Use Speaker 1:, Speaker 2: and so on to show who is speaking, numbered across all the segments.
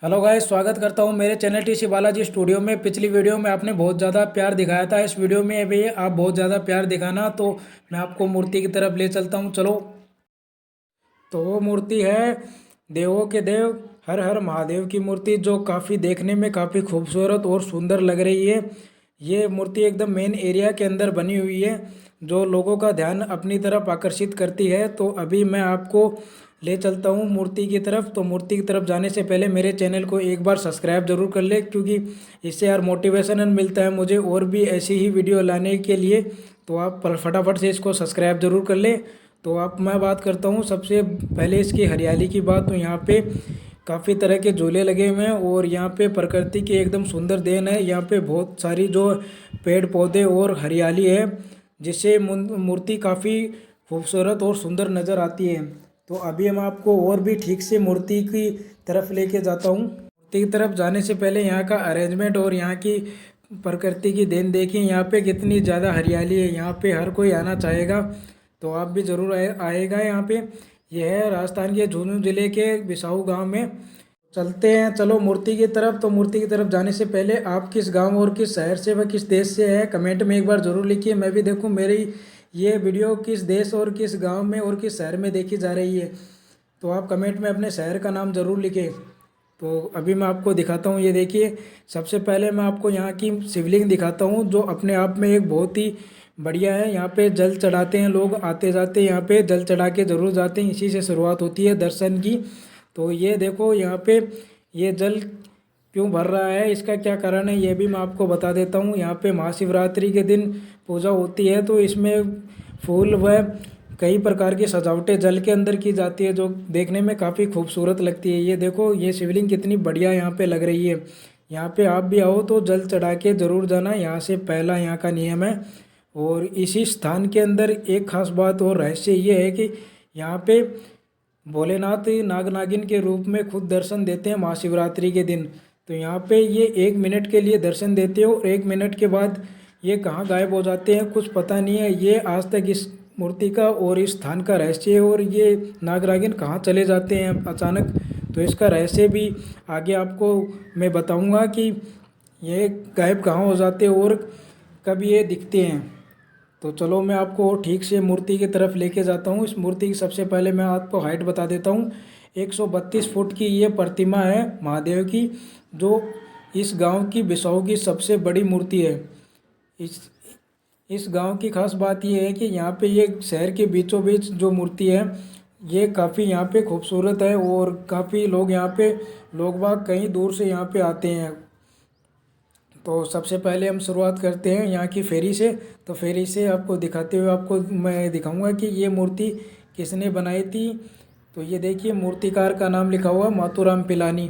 Speaker 1: Hello guys, स्वागत करता हूं मेरे चैनल टीसी बालाजी स्टूडियो में। पिछली वीडियो में आपने बहुत ज़्यादा प्यार दिखाया था। इस वीडियो में भी आप बहुत ज़्यादा प्यार दिखाना, तो मैं आपको मूर्ति की तरफ ले चलता हूं। चलो। तो वो मूर्ति है देवों के देव हर हर महादेव की मूर्ति, जो काफ़ी देखने में काफ़ी खूबसूरत और सुंदर लग रही है। ये मूर्ति एकदम मेन एरिया के अंदर बनी हुई है, जो लोगों का ध्यान अपनी तरफ आकर्षित करती है। तो अभी मैं आपको ले चलता हूँ मूर्ति की तरफ। तो मूर्ति की तरफ जाने से पहले मेरे चैनल को एक बार सब्सक्राइब जरूर कर ले, क्योंकि इससे यार मोटिवेशन मिलता है मुझे और भी ऐसी ही वीडियो लाने के लिए। तो आप फटाफट से इसको सब्सक्राइब जरूर कर ले। तो आप मैं बात करता हूँ सबसे पहले इसकी हरियाली की बात। तो यहाँ पे काफ़ी तरह के झूले लगे हुए हैं और यहाँ पे प्रकृति की एकदम सुंदर देन है। यहाँ पे बहुत सारी जो पेड़ पौधे और हरियाली है, जिससे मूर्ति काफ़ी खूबसूरत और सुंदर नज़र आती है। तो अभी हम आपको और भी ठीक से मूर्ति की तरफ लेके जाता हूँ। मूर्ति की तरफ जाने से पहले यहाँ का अरेंजमेंट और यहाँ की प्रकृति की देन देखिए। यहाँ पे कितनी ज़्यादा हरियाली है, यहाँ पे हर कोई आना चाहेगा। तो आप भी ज़रूर आएगा यहाँ पे। यह है राजस्थान के झुंझुनू जिले के बिसाऊ गांव में। चलते हैं, चलो मूर्ति की तरफ। तो मूर्ति की तरफ जाने से पहले आप किस गांव और किस शहर से व किस देश से है, कमेंट में एक बार ज़रूर लिखिए। मैं भी देखूं मेरी ये वीडियो किस देश और किस गांव में और किस शहर में देखी जा रही है। तो आप कमेंट में अपने शहर का नाम ज़रूर लिखें। तो अभी मैं आपको दिखाता हूँ। ये देखिए, सबसे पहले मैं आपको यहाँ की शिवलिंग दिखाता हूँ, जो अपने आप में एक बहुत ही बढ़िया है। यहाँ पे जल चढ़ाते हैं लोग, आते जाते यहाँ पे जल चढ़ा के ज़रूर जाते हैं। इसी से शुरुआत होती है दर्शन की। तो ये देखो, यहाँ पे ये जल क्यों भर रहा है, इसका क्या कारण है, ये भी मैं आपको बता देता हूँ। यहाँ पे महाशिवरात्रि के दिन पूजा होती है, तो इसमें फूल व कई प्रकार की सजावटें जल के अंदर की जाती है, जो देखने में काफ़ी खूबसूरत लगती है। ये देखो, ये शिवलिंग कितनी बढ़िया यहाँ पे लग रही है। यहाँ पे आप भी आओ तो जल चढ़ा के ज़रूर जाना, यहाँ से पहला यहाँ का नियम है। और इसी स्थान के अंदर एक खास बात और रहस्य ये है कि यहाँ पे भोलेनाथ नाग नागिन के रूप में खुद दर्शन देते हैं महाशिवरात्रि के दिन। तो यहाँ पे ये 1 मिनट के लिए दर्शन देते हो और 1 मिनट के बाद ये कहाँ गायब हो जाते हैं, कुछ पता नहीं है। ये आज तक इस मूर्ति का और इस स्थान का रहस्य है। और ये नाग नागिन कहाँ चले जाते हैं अचानक, तो इसका रहस्य भी आगे आपको मैं बताऊँगा कि ये गायब कहाँ हो जाते हैं और कब ये दिखते हैं। तो चलो, मैं आपको ठीक से मूर्ति की तरफ लेके जाता हूँ। इस मूर्ति की सबसे पहले मैं आपको हाइट बता देता हूँ। 132 फुट की ये प्रतिमा है महादेव की, जो इस गांव की बिसाऊ की सबसे बड़ी मूर्ति है। इस इस गांव की खास बात ये है कि यहाँ पे ये शहर के बीचों बीच जो मूर्ति है, ये काफ़ी यहाँ पे खूबसूरत है और काफ़ी लोग यहाँ पे लोग बाग कई दूर से यहाँ पे आते हैं। तो सबसे पहले हम शुरुआत करते हैं यहाँ की फेरी से। तो फेरी से आपको दिखाते हुए आपको मैं दिखाऊंगा कि ये मूर्ति किसने बनाई थी। तो ये देखिए, मूर्तिकार का नाम लिखा हुआ मातूराम पिलानी।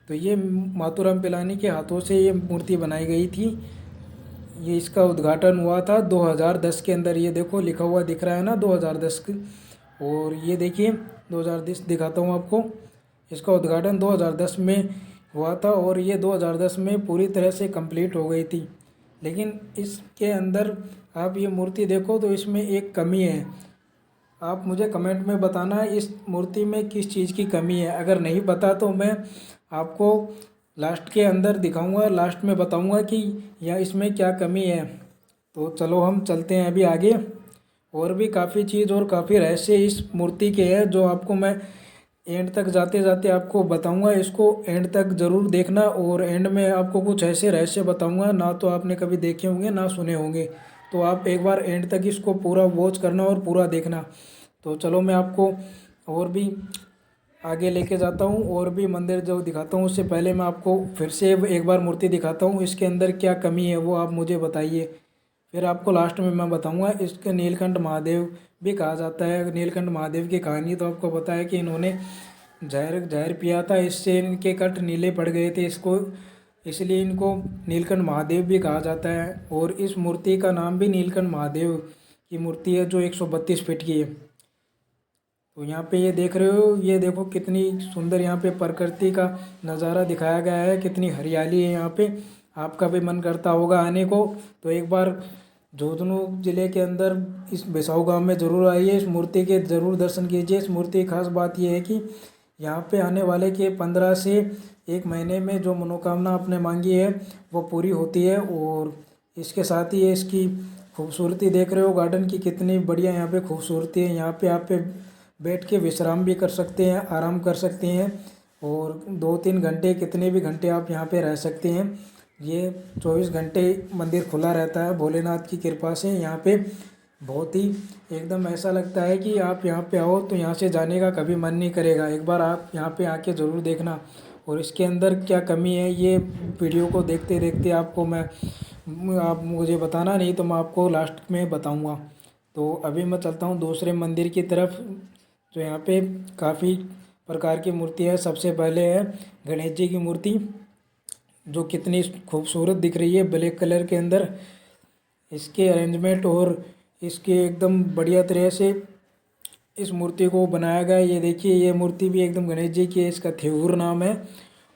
Speaker 1: तो ये मातूराम पिलानी के हाथों से ये मूर्ति बनाई गई थी। ये इसका उद्घाटन हुआ था 2010 के अंदर। ये देखो लिखा हुआ दिख रहा है ना, 2010 की। और ये देखिए 2010 दिखाता हूँ आपको। इसका उद्घाटन 2010 में हुआ था और ये 2010 में पूरी तरह से कंप्लीट हो गई थी। लेकिन इसके अंदर आप ये मूर्ति देखो तो इसमें एक कमी है। आप मुझे कमेंट में बताना इस मूर्ति में किस चीज़ की कमी है। अगर नहीं पता तो मैं आपको लास्ट के अंदर दिखाऊंगा, लास्ट में बताऊंगा कि यह इसमें क्या कमी है। तो चलो हम चलते हैं अभी आगे। और भी काफ़ी चीज़ और काफ़ी रहस्य इस मूर्ति के हैं, जो आपको मैं एंड तक जाते जाते आपको बताऊंगा। इसको एंड तक ज़रूर देखना और एंड में आपको कुछ ऐसे रहस्य बताऊंगा ना तो आपने कभी देखे होंगे ना सुने होंगे। तो आप एक बार एंड तक इसको पूरा वॉच करना और पूरा देखना। तो चलो, मैं आपको और भी आगे लेके जाता हूँ और भी मंदिर जो दिखाता हूँ। उससे पहले मैं आपको फिर से एक बार मूर्ति दिखाता हूँ, इसके अंदर क्या कमी है वो आप मुझे बताइए। फिर आपको लास्ट में मैं बताऊंगा। इसके नीलकंठ महादेव भी कहा जाता है। नीलकंठ महादेव की कहानी तो आपको पता है कि इन्होंने जहर जहर पिया था, इससे इनके कट नीले पड़ गए थे, इसको इसलिए इनको नीलकंठ महादेव भी कहा जाता है। और इस मूर्ति का नाम भी नीलकंठ महादेव की मूर्ति है, जो 132 फीट की है। तो यहाँ पे ये देख रहे हो, ये देखो कितनी सुंदर यहाँ पे प्रकृति का नज़ारा दिखाया गया है, कितनी हरियाली है यहाँ पे। आपका भी मन करता होगा आने को, तो एक बार झुंझुनू जिले के अंदर इस बिसाऊ गांव में ज़रूर आइए, इस मूर्ति के ज़रूर दर्शन कीजिए। इस मूर्ति की खास बात यह है कि यहाँ पे आने वाले के 15 से 1 महीने में जो मनोकामना आपने मांगी है वो पूरी होती है। और इसके साथ ही इसकी खूबसूरती देख रहे हो गार्डन की, कितनी बढ़िया यहाँ पे खूबसूरती है। यहाँ पे आप बैठ के विश्राम भी कर सकते हैं, आराम कर सकते हैं, और 2-3 घंटे कितने भी घंटे आप यहाँ पे रह सकते हैं। ये 24 घंटे मंदिर खुला रहता है भोलेनाथ की कृपा से। यहाँ पे बहुत ही एकदम ऐसा लगता है कि आप यहाँ पे आओ तो यहाँ से जाने का कभी मन नहीं करेगा। एक बार आप यहाँ पे आके ज़रूर देखना। और इसके अंदर क्या कमी है ये वीडियो को देखते देखते आपको आप मुझे बताना, नहीं तो मैं आपको लास्ट में बताऊँगा। तो अभी मैं चलता हूँ दूसरे मंदिर की तरफ, जो यहाँ पे काफ़ी प्रकार की मूर्ति है। सबसे पहले है गणेश जी की मूर्ति, जो कितनी खूबसूरत दिख रही है ब्लैक कलर के अंदर। इसके अरेंजमेंट और इसके एकदम बढ़िया तरह से इस मूर्ति को बनाया गया है। ये देखिए, ये मूर्ति भी एकदम गणेश जी की है, इसका थेऊर नाम है।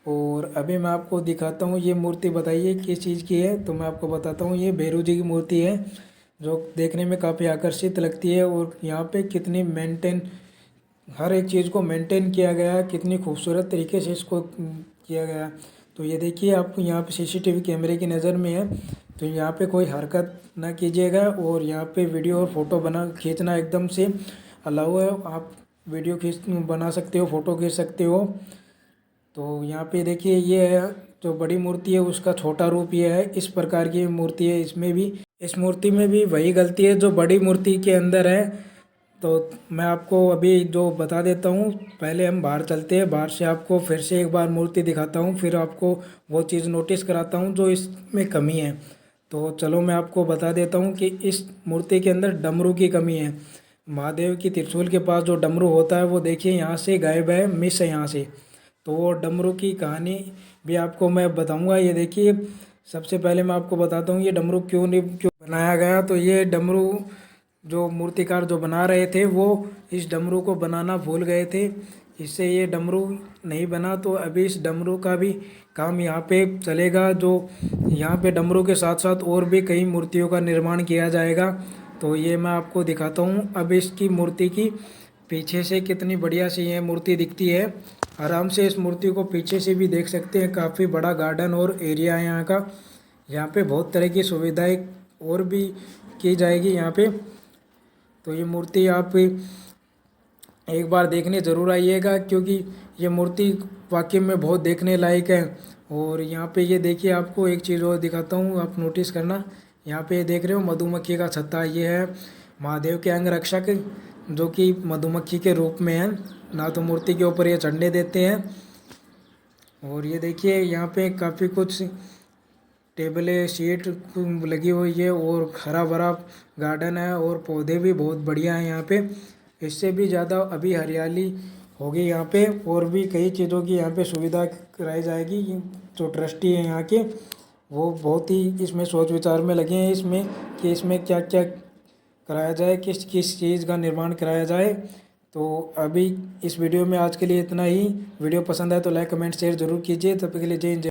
Speaker 1: और अभी मैं आपको दिखाता हूँ ये मूर्ति, बताइए किस चीज़ की है। तो मैं आपको बताता हूँ, ये भैरव जी की मूर्ति है, जो देखने में काफ़ी आकर्षित लगती है। और यहाँ पे कितनी हर एक चीज़ को मेंटेन किया गया है, कितनी खूबसूरत तरीके से इसको किया गया। तो ये देखिए, आपको यहाँ पे सीसीटीवी कैमरे की नज़र में है, तो यहाँ पे कोई हरकत ना कीजिएगा। और यहाँ पे वीडियो और फोटो खींचना एकदम से अलाउ है। आप वीडियो बना सकते हो, फ़ोटो खींच सकते हो। तो यहाँ पे देखिए, ये है जो बड़ी मूर्ति है उसका छोटा रूप ये है। इस प्रकार की मूर्ति है, इस मूर्ति में भी वही गलती है जो बड़ी मूर्ति के अंदर है। तो मैं आपको अभी जो बता देता हूँ, पहले हम बाहर चलते हैं, बाहर से आपको फिर से एक बार मूर्ति दिखाता हूँ, फिर आपको वो चीज़ नोटिस कराता हूँ जो इसमें कमी है। तो चलो मैं आपको बता देता हूँ कि इस मूर्ति के अंदर डमरू की कमी है। महादेव की त्रिशूल के पास जो डमरू होता है वो देखिए यहाँ से गायब है, मिस है यहाँ से। तो वो डमरू की कहानी भी आपको मैं बताऊँगा। ये देखिए, सबसे पहले मैं आपको बताता हूँ ये डमरू क्यों बनाया गया। तो ये डमरू जो मूर्तिकार जो बना रहे थे वो इस डमरू को बनाना भूल गए थे, इससे ये डमरू नहीं बना। तो अभी इस डमरू का भी काम यहाँ पे चलेगा, जो यहाँ पे डमरू के साथ साथ और भी कई मूर्तियों का निर्माण किया जाएगा। तो ये मैं आपको दिखाता हूँ। अब इसकी मूर्ति की पीछे से कितनी बढ़िया सी ये मूर्ति दिखती है। आराम से इस मूर्ति को पीछे से भी देख सकते हैं, काफ़ी बड़ा गार्डन और एरिया है यहाँ का। यहाँ पे बहुत तरह की सुविधाएं और भी की जाएगी यहाँ पे। तो ये मूर्ति आप एक बार देखने ज़रूर आइएगा, क्योंकि ये मूर्ति वाकई में बहुत देखने लायक है। और यहाँ पे ये देखिए, आपको एक चीज़ और दिखाता हूँ, आप नोटिस करना। यहाँ पे देख रहे हो मधुमक्खी का छत्ता, ये है महादेव के अंग रक्षक, जो कि मधुमक्खी के रूप में है। ना तो मूर्ति के ऊपर ये चढ़ने देते हैं। और ये देखिए, यहाँ पे काफ़ी कुछ टेबलें सीट लगी हुई है, और हरा भरा गार्डन है, और पौधे भी बहुत बढ़िया हैं यहाँ पे। इससे भी ज़्यादा अभी हरियाली होगी यहाँ पे, और भी कई चीज़ों की यहाँ पे सुविधा कराई जाएगी। जो ट्रस्टी हैं यहाँ के, वो बहुत ही इसमें सोच विचार में लगे हैं इसमें, कि इसमें क्या क्या कराया जाए, किस किस चीज़ का निर्माण कराया जाए। तो अभी इस वीडियो में आज के लिए इतना ही। वीडियो पसंद आए तो लाइक कमेंट शेयर ज़रूर कीजिए। तब तक के लिए जय हिंद।